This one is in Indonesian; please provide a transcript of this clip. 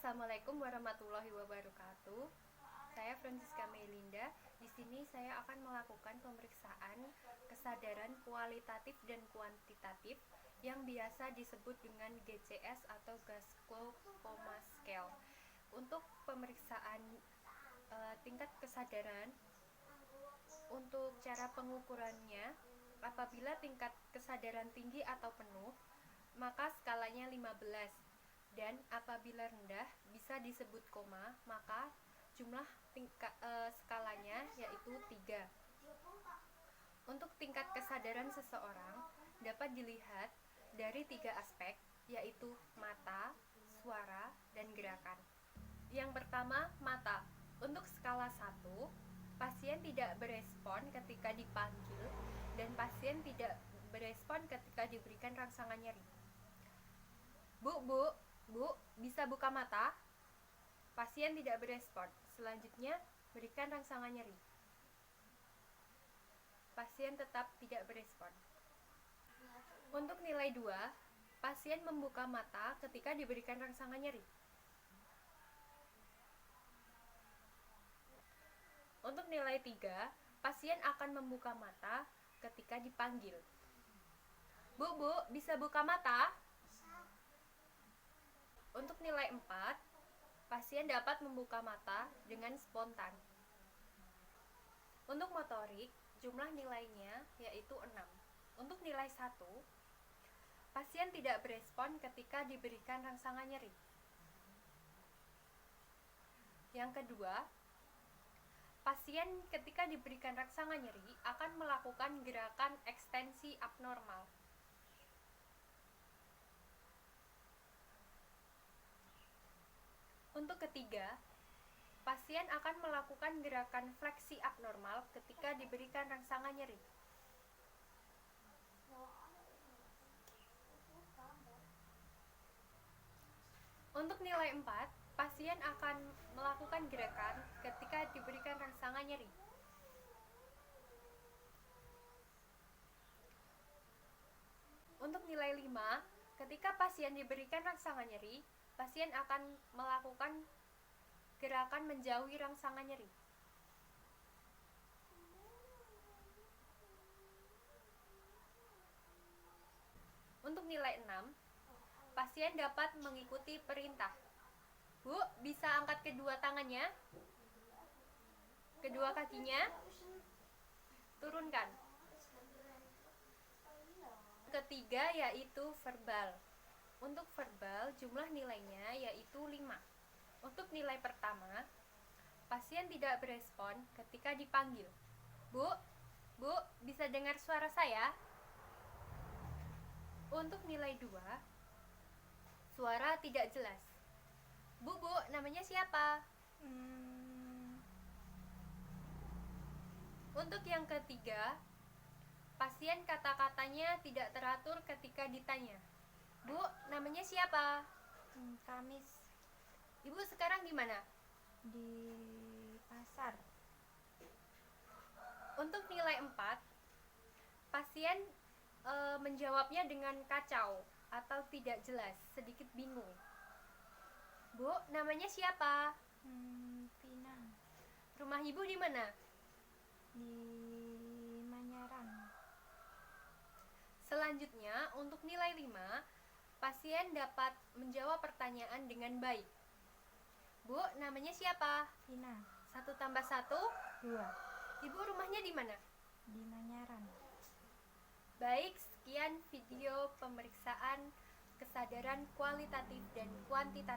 Assalamualaikum warahmatullahi wabarakatuh. Saya Francisca Melinda. Di sini saya akan melakukan pemeriksaan kesadaran kualitatif dan kuantitatif yang biasa disebut dengan GCS atau Glasgow Coma Scale. Untuk pemeriksaan tingkat kesadaran, untuk cara pengukurannya, apabila tingkat kesadaran tinggi atau penuh, maka skalanya 15. Dan apabila rendah bisa disebut koma, maka jumlah skalanya yaitu 3. Untuk tingkat kesadaran seseorang dapat dilihat dari 3 aspek, yaitu mata, suara, dan gerakan. Yang pertama, mata. Untuk skala 1, pasien tidak berespon ketika dipanggil dan pasien tidak berespon ketika diberikan rangsangan nyeri. Bu, bisa buka mata? Pasien tidak berespon. Selanjutnya, berikan rangsangan nyeri. Pasien tetap tidak berespon. Untuk nilai 2, pasien membuka mata ketika diberikan rangsangan nyeri. Untuk nilai 3, pasien akan membuka mata ketika dipanggil. Bu, bisa buka mata? Untuk nilai 4, pasien dapat membuka mata dengan spontan. Untuk motorik, jumlah nilainya yaitu 6. Untuk nilai 1, pasien tidak berespon ketika diberikan rangsangan nyeri. Yang kedua, pasien ketika diberikan rangsangan nyeri akan melakukan gerakan ekstensi abnormal. Untuk ketiga, pasien akan melakukan gerakan fleksi abnormal ketika diberikan rangsangan nyeri. Untuk nilai 4, pasien akan melakukan gerakan ketika diberikan rangsangan nyeri. Untuk nilai 5, ketika pasien diberikan rangsangan nyeri, pasien akan melakukan gerakan menjauhi rangsangan nyeri. Untuk nilai 6, pasien dapat mengikuti perintah. Bu, bisa angkat kedua tangannya, kedua kakinya, turunkan. Ketiga yaitu verbal. Untuk verbal, jumlah nilainya yaitu 5. Untuk nilai pertama, pasien tidak berespon ketika dipanggil. Bu, bisa dengar suara saya? Untuk nilai 2, suara tidak jelas. Bu, namanya siapa? Untuk yang ketiga, pasien kata-katanya tidak teratur ketika ditanya. Bu, namanya siapa? Kamis. Ibu sekarang di mana? Di pasar. Untuk nilai 4, pasien menjawabnya dengan kacau atau tidak jelas, sedikit bingung. Bu, namanya siapa? Pina. Rumah ibu di mana? Di Manyarang. Selanjutnya, untuk nilai 5, pasien dapat menjawab pertanyaan dengan baik. Bu, namanya siapa? Pina. 1 tambah 1? 2. Ibu rumahnya di mana? Di Manyarang. Baik, sekian video pemeriksaan kesadaran kualitatif dan kuantitatif